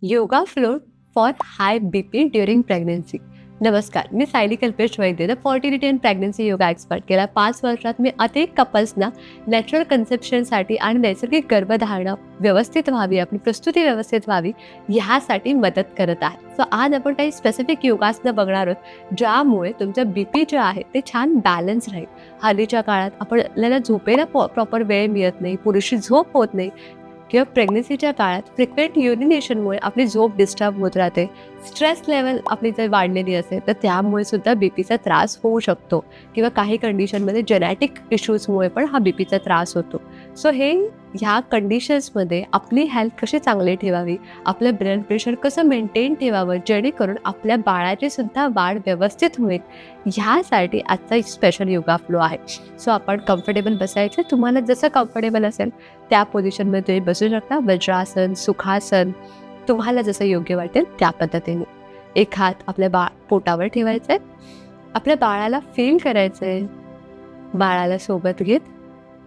Yoga flow for high BP during pregnancy. नमस्कार, मी Sayali Kalpesh Vaidya, the fertility and pregnancy yoga expert. गेल्या 5 वर्षात मी अनेक कपल्सना नॅचरल कन्सेप्शनसाठी आणि नैसर्गिक गर्भधारणा व्यवस्थित व्हावी, आपली प्रस्तुती व्यवस्थित व्हावी, ह्यासाठी मदत करत आहे. सो आज आपण काही स्पेसिफिक योगासनं बघणार आहोत, ज्यामुळे तुमचं बीपी जे आहे ते छान बॅलन्स राहील. हल्लीच्या काळात आपल्याला झोपेला प्रॉपर वेळ मिळत नाही, पुरेशी झोप होत नाही किंवा प्रेग्नन्सीच्या काळात फ्रिक्वेंट युरिनेशनमुळे आपली झोप डिस्टर्ब होत राहते. स्ट्रेस लेवल आपली जर वाढलेली असेल तर त्यामुळे सुद्धा बीपीचा त्रास होऊ शकतो किंवा काही कंडिशनमध्ये जेनेटिक इश्यूजमुळे पण हा बीपीचा त्रास होतो. सो ह्या कंडिशन्समध्ये आपली हेल्थ कशी चांगली ठेवावी, आपलं ब्लड प्रेशर कसं मेंटेन ठेवावं, जेणेकरून आपल्या बाळाची सुद्धा वाढ व्यवस्थित होईल, ह्यासाठी आजचा एक स्पेशल योगा फ्लो आहे. सो आपण कम्फर्टेबल बसायचं, तुम्हाला जसं कम्फर्टेबल असेल त्या पोझिशनमध्ये तुम्ही बसू शकता. वज्रासन, सुखासन, तुम्हाला जसं योग्य वाटेल त्या पद्धतीने. एक हात आपल्या पोटावर ठेवायचा आहे. आपल्या बाळाला फील करायचं आहे. बाळाला सोबत घेत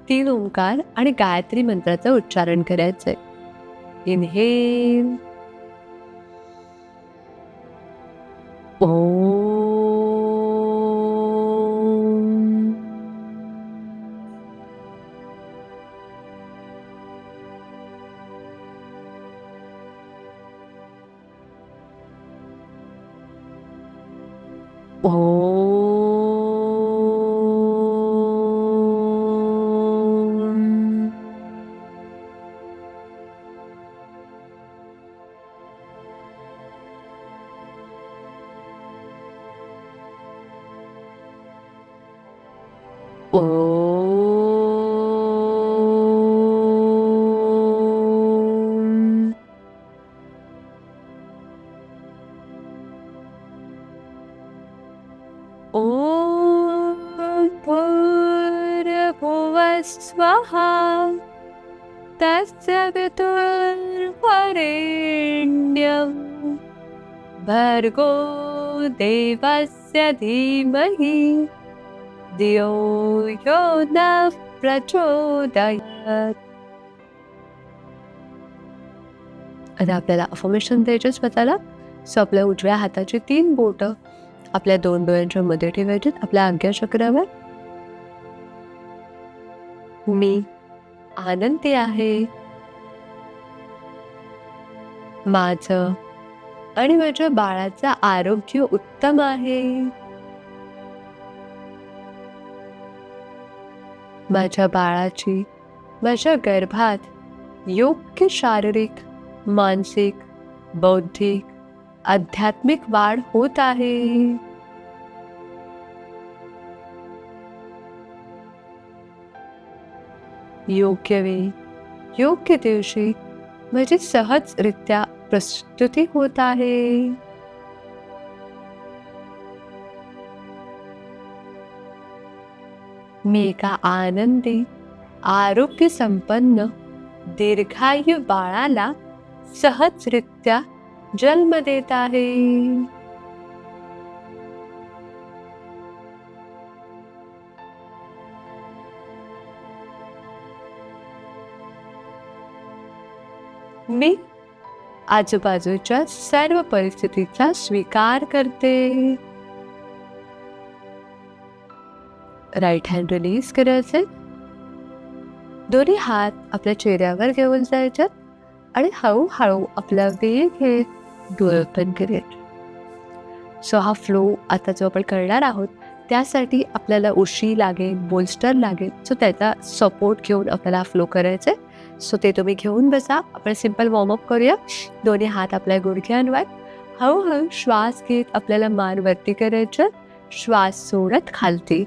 3 ओंकार आणि गायत्री मंत्राचं उच्चारण करायचं आहे. इनहेल, ओम, ओम. ओम. ॐ भूर्भुवः स्वः तस्य वितुर्वरेण्यं भर्गो देवस्य धीमहि धियो यो नः प्रचोदयात्. आता आपल्याला अफर्मेशन द्यायचे स्वतःला. सो आपल्या उजव्या हाताची 3 बोटं आपल्या 2 डोळ्यांच्या मध्ये ठेवायची आपल्या आज्ञाचक्रावर. मी आनंदी आहे. माझं आणि माझ्या बाळाचं आरोग्य उत्तम आहे. माझ्या बाळाची माझ्या गर्भात योग्य शारीरिक, मानसिक, बौद्धिक, आध्यात्मिक वाढ होत आहे. योग्य वेळी, योग्य दिवशी माझी सहजरित्या प्रस्तुती होत आहे. मी एका आनंदी, आरोग्य संपन्न, दीर्घायू बाळाला सहजरित्या जन्म देत आहे. मी आजूबाजूच्या सर्व परिस्थितीचा स्वीकार करते. राईट हँड रिलीज करायचे. दोन्ही हात आपल्या चेहऱ्यावर घेऊन जायचे आणि हळूहळू आपला वेग घेत डोळे ओपन करेल. सो हा फ्लो आता जो आपण करणार आहोत त्यासाठी आपल्याला उशी लागेल, बोल्स्टर लागेल. सो त्याचा सपोर्ट घेऊन आपल्याला फ्लो करायचा आहे. सो ते तुम्ही घेऊन बसा. आपण सिंपल वॉर्मअप करूया. दोन्ही हात आपल्या गुडघ्यांवर. हळूहळू श्वास घेत आपल्याला मान वरती करायचं. श्वास सोडत खालती.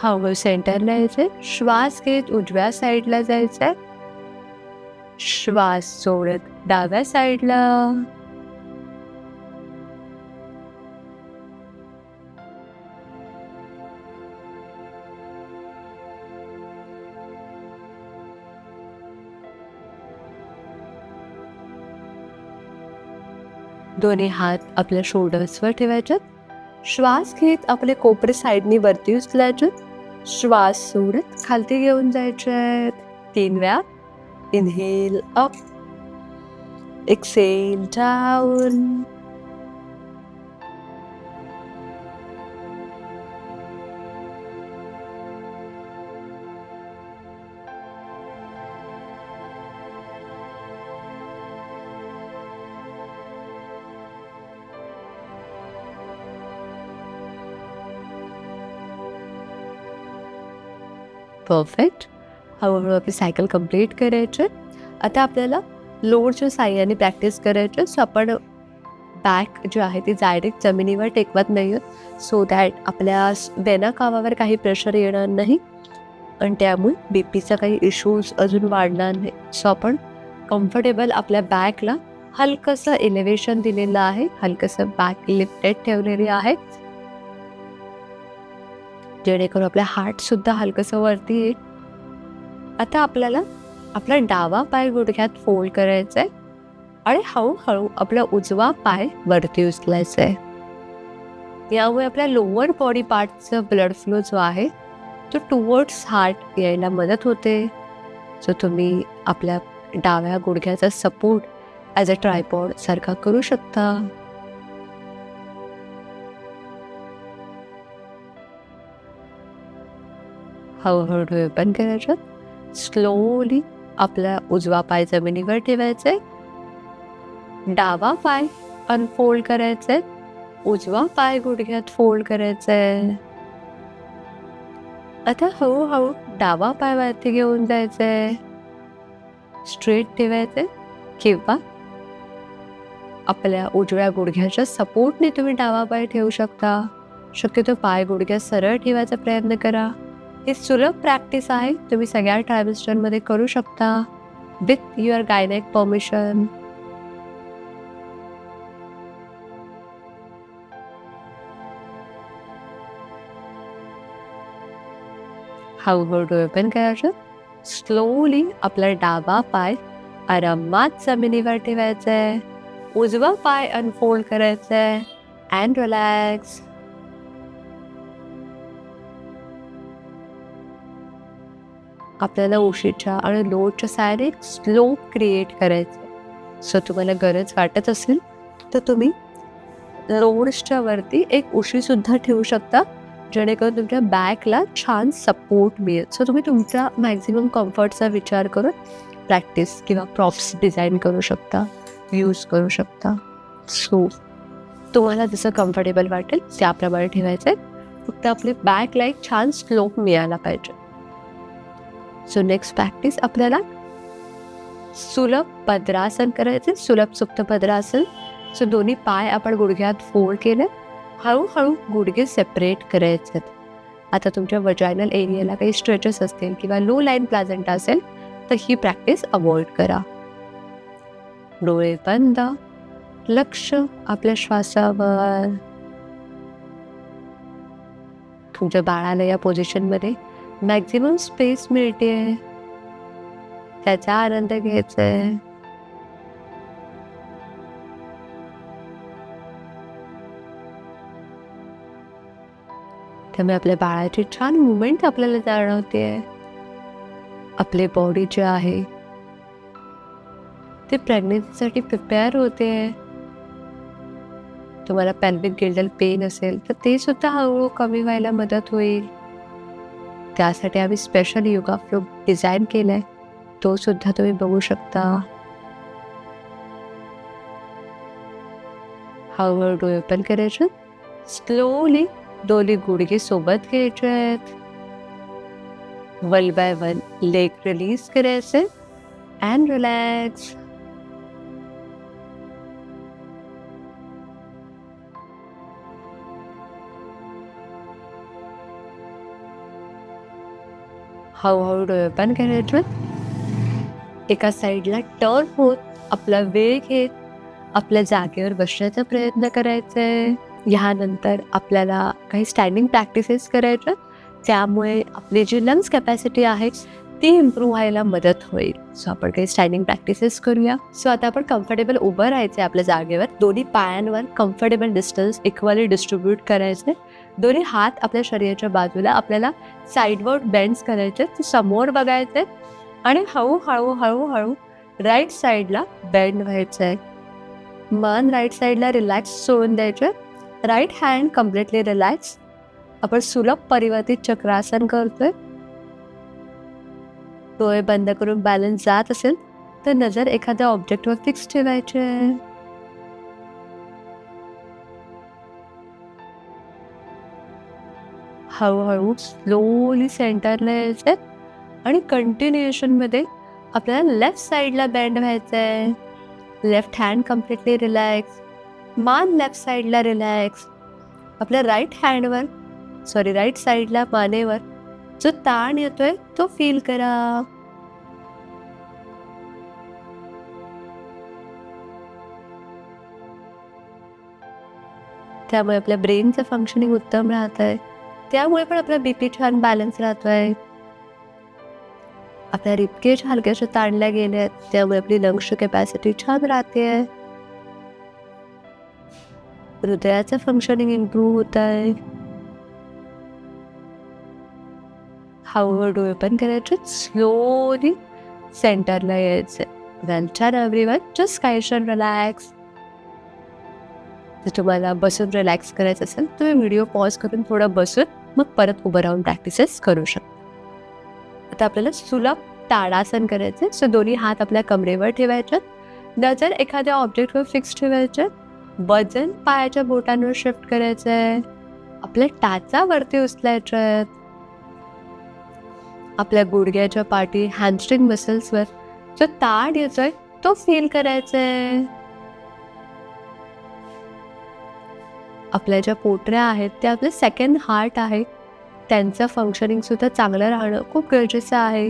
हळूहळू सेंटरला यायचंय. श्वास घेत उजव्या साईडला जायचंय. श्वास सोडत डाव्या साईडला. दोन्ही हात आपल्या शोल्डर्सवर ठेवायचे. श्वास घेत आपले कोपरे साईडनी वरती उचलायचे. श्वास सोडत खालती घेऊन जायचे. 3 वेळा. Inhale up, exhale down. Perfect. हळूहळू आपली सायकल कंप्लीट करायची. आता आपल्याला लोडच्या साह्याने प्रॅक्टिस करायची. सो आपण बॅक जी आहे ती डायरेक्ट जमिनीवर टेकवत नाही आहोत, सो दॅट आपल्या वेनाकावावर काही प्रेशर येणार नाही आणि त्यामुळे बी पीचा काही इश्यूज अजून वाढणार नाही. सो आपण कम्फर्टेबल आपल्या बॅकला हलकंसं एलिव्हेशन दिलेलं आहे, हलकंसं बॅक लिफ्टेड ठेवलेली आहे, जेणेकरून आपल्या हार्टसुद्धा हलकंसं वरती येईल. आता आपल्याला आपला डावा पाय गुडघ्यात फोल्ड करायचा आहे आणि हळूहळू आपला उजवा पाय वरती उचलायचा आहे. यामुळे आपल्या लोअर बॉडी पार्टचा ब्लड फ्लो जो आहे तो टुवर्ड्स हार्ट यायला मदत होते. सो तुम्ही आपल्या डाव्या गुडघ्याचा सपोर्ट ॲज अ ट्रायपॉड सारखा करू शकता. हळूहळू डोळे बंद करायचे. स्लोली आपला उजवा पाय जमिनीवर ठेवायचा आहे. डावा पाय अनफोल्ड करायचा आहे. उजवा पाय गुडघ्यात फोल्ड करायचा आहे. आता हळूहळू डावा पाय वरती घेऊन जायचा आहे. स्ट्रेट ठेवायचे किंवा आपल्या उजव्या गुडघ्याच्या सपोर्टने तुम्ही डावा पाय ठेवू शकता. शक्यतो पाय गुडघ्यात सरळ ठेवायचा प्रयत्न करा. ही सुलभ प्रॅक्टिस आहे, तुम्ही सगळ्या ट्रायबल्समध्ये करू शकता विथ युअर गायनेक परमिशन. हळूहळू डोळे ओपन करायचं. स्लोली आपला डावा पाय आरामात जमिनीवर ठेवायचा आहे. उजवा पाय अनफोल्ड करायचा आहे अँड रिलॅक्स. आपल्याला उशीच्या आणि लोडच्या साईडने एक स्लोप क्रिएट करायचं आहे. सो तुम्हाला गरज वाटत असेल तर तुम्ही लोड्सच्या वरती एक उशीसुद्धा ठेवू शकता, जेणेकरून तुमच्या बॅकला छान सपोर्ट मिळेल. सो तुम्ही तुमच्या मॅक्झिमम कम्फर्टचा विचार करून प्रॅक्टिस किंवा प्रॉप्स डिझाईन करू शकता, यूज करू शकता. सो तुम्हाला जसं कम्फर्टेबल वाटेल त्याप्रमाणे ठेवायचं आहे. फक्त आपली बॅकला एक छान स्लोप मिळायला पाहिजे. सो नेक्स्ट प्रॅक्टिस आपल्याला सुलभ पद्रासन करायचे. सुलभ सुप्त पद्रासन. सो दोन्ही पाय आपण गुडघ्यात फोल्ड केले. हळूहळू गुडघे सेपरेट करायचे. आता तुमच्या वजायनल एरियाला काही स्ट्रेचेस असतील किंवा लो लाईन प्लाझेंटा असेल तर ही प्रॅक्टिस अवॉइड करा. डोळे बंद, लक्ष आपल्या श्वासावर. तुमच्या बाळाला या पोझिशनमध्ये मॅक्झिमम स्पेस मिळते, त्याचा आनंद घ्यायचा आहे. त्यामुळे आपल्या बाळाची छान मुवमेंट आपल्याला जाणवते. आपले बॉडी जे आहे ते प्रेग्नन्सीसाठी प्रिपेअर होते. तुम्हाला पेल्विक गिल्डल पेन असेल तर ते सुद्धा हळूहळू कमी व्हायला मदत होईल. त्यासाठी आम्ही स्पेशल योगा फ्लो डिझाईन केलाय, तो सुद्धा तुम्ही बघू शकता. हळूहळू डोळे ओपन करायचे. स्लोली दोन्ही गुडघे सोबत घ्यायचे आहेत. 1 by 1 लेग रिलीज करायचे अँड रिलॅक्स. हळूहळू डोळे ओपन करायचे. एका साईडला टर्न होत आपला वेळ घेत आपल्या जागेवर बसण्याचा प्रयत्न करायचा आहे. ह्यानंतर आपल्याला काही स्टँडिंग प्रॅक्टिसेस करायच्या, त्यामुळे आपली जी लंग्स कॅपॅसिटी आहे ती इम्प्रूव्ह व्हायला मदत होईल. सो आपण काही स्टँडिंग प्रॅक्टिसेस करूया. सो आता आपण कम्फर्टेबल उभं राहायचं आहे आपल्या जागेवर. दोन्ही पायांवर कम्फर्टेबल डिस्टन्स इक्वली डिस्ट्रीब्यूट करायचे. दोन्ही हात आपल्या शरीराच्या बाजूला आपल्याला साईडवर्ड बेंड्स करायचे. समोर बघायचे आणि हळूहळू हळूहळू राईट साईडला बेंड व्हायचं आहे. मान राईट साईडला रिलॅक्स सोडून द्यायचे. Right hand completely relax. आपण सुलभ परिवर्तित चक्रासन करतोय. डोळे बंद करून बॅलन्स जात असेल तर नजर एखाद्या ऑब्जेक्टवर फिक्स ठेवायची आहे. हळूहळू स्लोली सेंटरला यायचंय आणि कंटिन्युएशन मध्ये आपल्याला लेफ्ट साईडला बेंड व्हायचं आहे. Left hand completely relax. मान लेफ्ट साईडला रिलॅक्स. आपल्या राईट साईडला मानेवर जो ताण येतोय तो फील करा. त्यामुळे आपल्या ब्रेनचं फंक्शनिंग उत्तम राहत आहे. त्यामुळे पण आपला बीपी छान बॅलन्स राहतोय. आपल्या रिबकेज हलक्याशा ताणल्या गेल्या आहेत त्यामुळे आपली लंग्सची कॅपॅसिटी छान राहते. हृदयाचं फंक्शनिंग इम्प्रूव्ह होत आहे. हळूहळू डोळे पण करायचे. स्लोली सेंटरला यायचे. Well done everyone. जस्ट कायशन रिलॅक्स. जर तुम्हाला बसून रिलॅक्स करायचं असेल तुम्ही व्हिडिओ पॉज करून थोडं बसून मग परत उभं राहून प्रॅक्टिसेस करू शकता. आता आपल्याला सुलभ ताडासन करायचे. सो दोन्ही हात आपल्या कमरेवर ठेवायचे. नजर एखाद्या ऑब्जेक्टवर फिक्स ठेवायचे. वजन पायाच्या बोटांवर शिफ्ट करायचंय. आपल्या टाचा वरती उचलायच्या आहेत. आपल्या गुडघ्याच्या पाठी हॅमस्ट्रिंग मसल्सवर जो ताण येतोय तो फील करायचाय. आपल्या ज्या पोटऱ्या आहेत त्या आपलं सेकंड हार्ट आहे. त्यांचं फंक्शनिंग सुद्धा चांगलं राहणं खूप गरजेचं आहे.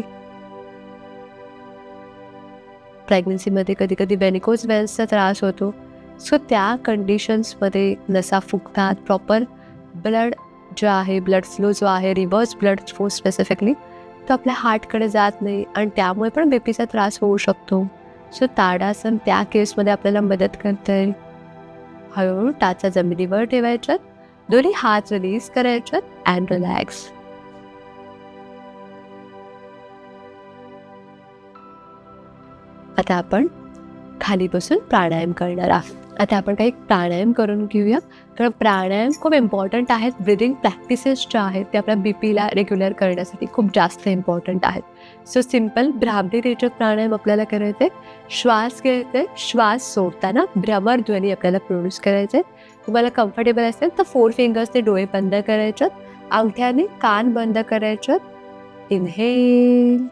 प्रेग्नन्सीमध्ये कधी कधी व्हेनिकोज वेन्सचा त्रास होतो. सो त्या कंडिशन्समध्ये नसा फुगतात. प्रॉपर ब्लड जो आहे ब्लड फ्लो जो आहे रिव्हर्स ब्लड फ्लो स्पेसिफिकली तो आपल्या हार्टकडे जात नाही आणि त्यामुळे पण बीपीचा त्रास होऊ शकतो. सो ताडासन त्या केसमध्ये आपल्याला मदत करते. हळूहळू टाचा जमिनीवर ठेवायच्यात. दोन्ही हात रिलीज करायच्यात अँड रिलॅक्स. आता आपण खाली बसून प्राणायाम करणार आहोत. आता आपण काही प्राणायाम करून घेऊया. कारण प्राणायाम खूप इम्पॉर्टंट आहेत. ब्रिदिंग प्रॅक्टिसेस ज्या आहेत ते आपल्या बीपीला रेग्युलर करण्यासाठी खूप जास्त इम्पॉर्टंट आहेत. सो सिम्पल भ्रामरी रेचक प्राणायाम आपल्याला करायचे. श्वास घ्यायचे. श्वास सोडताना भ्रमरध्वनी आपल्याला प्रोड्यूस करायचे. तुम्हाला कम्फर्टेबल असेल तर 4 फिंगर्सने डोळे बंद करायचे. अंगठ्याने कान बंद करायचे. इनहेल.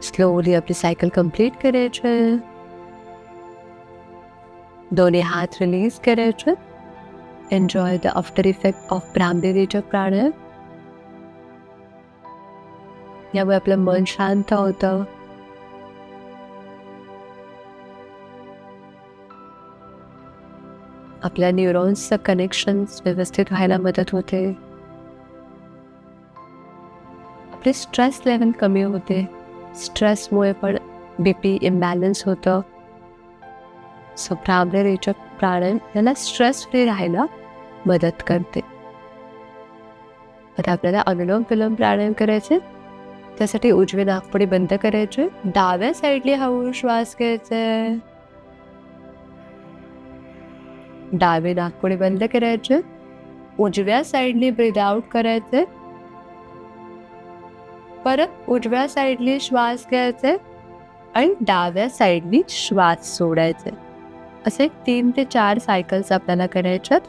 स्लोली आपली सायकल कंप्लीट करायची. दोन्ही हात रिलीज करायचे. Enjoy the after effect of Bhramari rechak pranayama. यामुळे आपलं मन शांत होतं. आपल्या न्यूरॉन्सचं कनेक्शन व्यवस्थित व्हायला मदत होते. आपले स्ट्रेस लेवल कमी होते. स्ट्रेसमुळे पण बीपी इम्बॅलन्स होतं. सो भ्रामरी रेचक प्राणायाम याला स्ट्रेस फ्री राहायला मदत करते. आता आपल्याला अनुलोम विलोम प्राणायाम करायचे. त्यासाठी उजवे नाकपुडी बंद करायचे. डाव्या साईडने हळूहळू श्वास घ्यायचे. डावे नाकपुडी बंद करायचे. उजव्या साईडने ब्रीद आउट करायचे. परत उजव्या साईडने श्वास घ्यायचे आणि डाव्या साईडने श्वास सोडायचे. असे 3 ते 4 सायकल्स आपल्याला करायच्यात.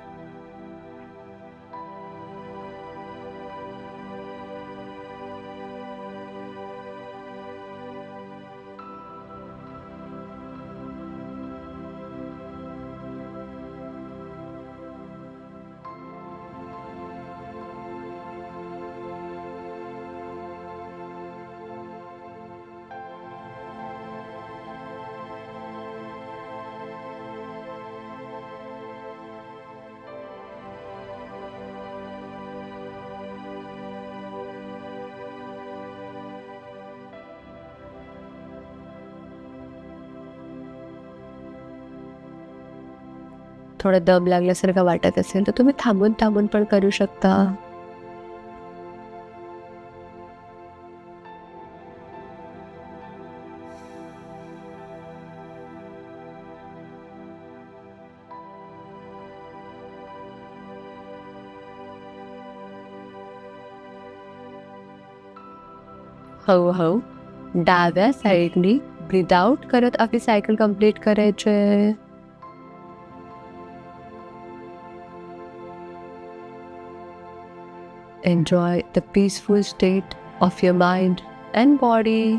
थोडं दम लागल्यासारखं वाटत असेल तर तुम्ही थांबून थांबून पण करू शकता. हळूहळू डाव्या साईडनी ब्रीद आउट करत आपली सायकल कंप्लीट करायचे. Enjoy the peaceful state of your mind and body.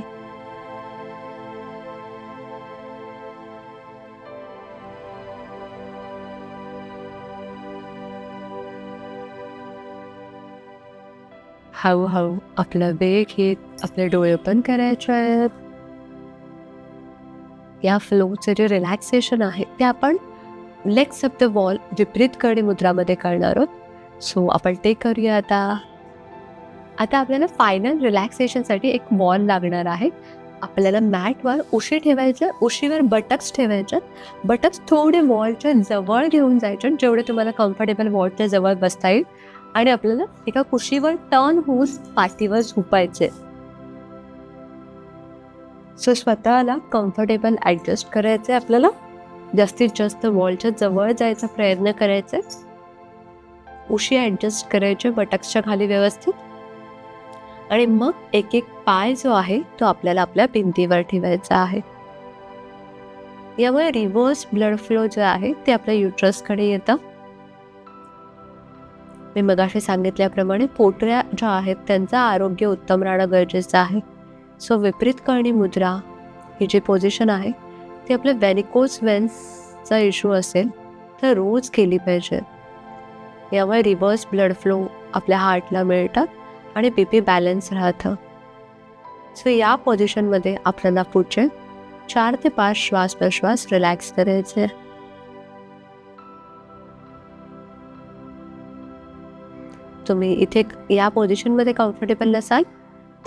हळूहळू आपला वेग घेत आपले डोळे ओपन करायचे आहेत. या फ्लोचे जे रिलॅक्सेशन आहे ते आपण लेग्स ऑफ द वॉल विपरीत कडी मुद्रामध्ये करणार आहोत. सो आपण ते करूया. आता आपल्याला फायनल रिलॅक्सेशनसाठी एक वॉल लागणार आहे. आपल्याला मॅटवर उशी ठेवायचं. उशीवर बटक्स ठेवायचे. बटक्स थोडे वॉलच्या जवळ घेऊन जायचे जेवढे तुम्हाला कम्फर्टेबल वॉलच्या जवळ बसता येईल. आणि आपल्याला एका कुशीवर टर्न होऊन पाठीवर झोपायचे. सो स्वतःला कम्फर्टेबल ॲडजस्ट करायचे. आपल्याला जास्तीत जास्त वॉलच्या जवळ जायचा प्रयत्न करायचा. उशी ॲडजस्ट करायचे बटक्सच्या खाली व्यवस्थित. आणि मग एक एक पाय जो आहे तो आपल्याला आपल्या भिंतीवर ठेवायचा आहे. यामुळे रिव्हर्स ब्लड फ्लो जे आहे ते आपल्या युट्रसकडे येतं. मी मगाशी सांगितल्याप्रमाणे पोटऱ्या ज्या आहेत त्यांचं आरोग्य उत्तम राहणं गरजेचं आहे. सो विपरीत करणी मुद्रा ही जी पोझिशन आहे ती आपल्या व्हेनिकोज वेन्सचा इश्यू असेल तर रोज केली पाहिजे. यामुळे रिव्हर्स ब्लड फ्लो आपल्या हार्टला मिळतात आणि BP बॅलन्स राहतं. सो या पोझिशनमध्ये आपल्याला पुढचे 4 ते 5 श्वास प्रश्वास रिलॅक्स करायचे. तुम्ही इथे या पोझिशनमध्ये कम्फर्टेबल नसाल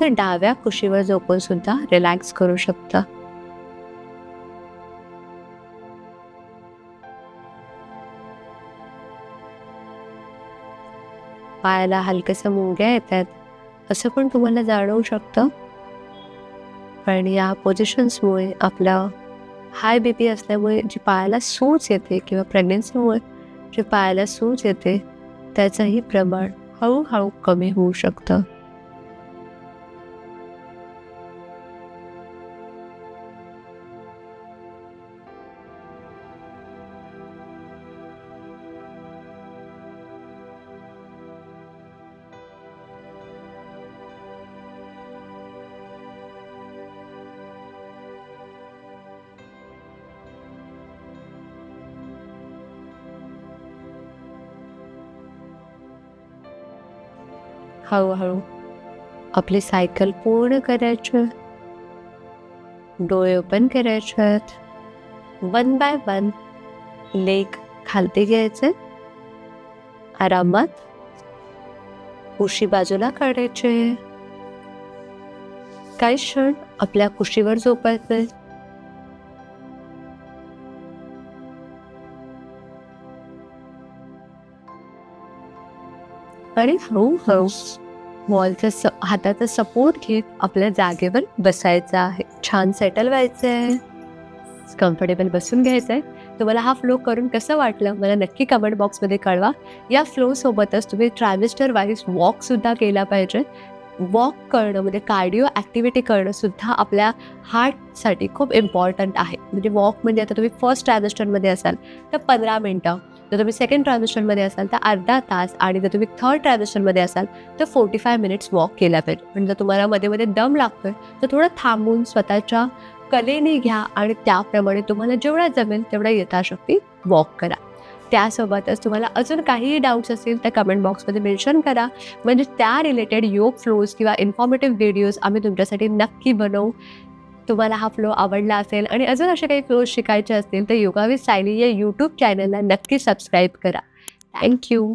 तर डाव्या कुशीवर झोपून सुद्धा रिलॅक्स करू शकता. पायाला हलकसं मुंग्या येत आहेत असं पण तुम्हाला जाणवू शकतं. पण या पोझिशन्समुळे आपला हाय BP असल्यामुळे जी पायाला सूज येते किंवा प्रेग्नन्सीमुळे जी पायाला सूज येते त्याचंही प्रमाण हळूहळू कमी होऊ शकतं. हळूहळू आपली सायकल पूर्ण करायची. डोळे ओपन करायचे आहेत. 1 बाय 1 लेग खालती घ्यायचे. आरामात उशी बाजूला काढायचे. काही क्षण आपल्या कुशीवर झोपायचे. आणि हळूहळू वॉलचा हाताचा सपोर्ट घेत आपल्या जागेवर बसायचं आहे. छान सेटल व्हायचं आहे, कम्फर्टेबल बसून घ्यायचं आहे. तुम्हाला हा फ्लो करून कसं वाटलं मला नक्की कमेंट बॉक्समध्ये कळवा. या फ्लोसोबतच तुम्ही ट्रायमिस्टर वाईज वॉकसुद्धा केला पाहिजे. वॉक करणं म्हणजे कार्डिओ ॲक्टिव्हिटी करणंसुद्धा आपल्या हार्टसाठी खूप इम्पॉर्टंट आहे. म्हणजे वॉक म्हणजे आता तुम्ही फर्स्ट ट्रायमिस्टरमध्ये असाल तर 15 मिनटं, जर तुम्ही सेकंड ट्रायमिस्टरमध्ये असाल तर अर्धा तास, आणि जर तुम्ही थर्ड ट्रायमिस्टरमध्ये असाल तर 45 मिनिट्स वॉक केला पाहिजे. म्हणजे जर तुम्हाला मध्ये मध्ये दम लागतोय तर थोडं थांबून स्वतःच्या कलेने घ्या आणि त्याप्रमाणे तुम्हाला जेवढा जमेल तेवढा यथाशक्ती वॉक करा. त्यासोबतच तुम्हाला अजून काहीही डाऊट्स असतील तर कमेंट बॉक्समध्ये मेन्शन करा. म्हणजे त्या रिलेटेड योग फ्लोज किंवा इन्फॉर्मेटिव्ह व्हिडिओज आम्ही तुमच्यासाठी नक्की बनवू. तुम्हाला हा फ्लो आवडला असेल आणि अजून असे काही फ्लोज शिकायचे असतील तर योगा विथ सायली या यूट्यूब चॅनलला नक्की सबस्क्राईब करा. थँक्यू.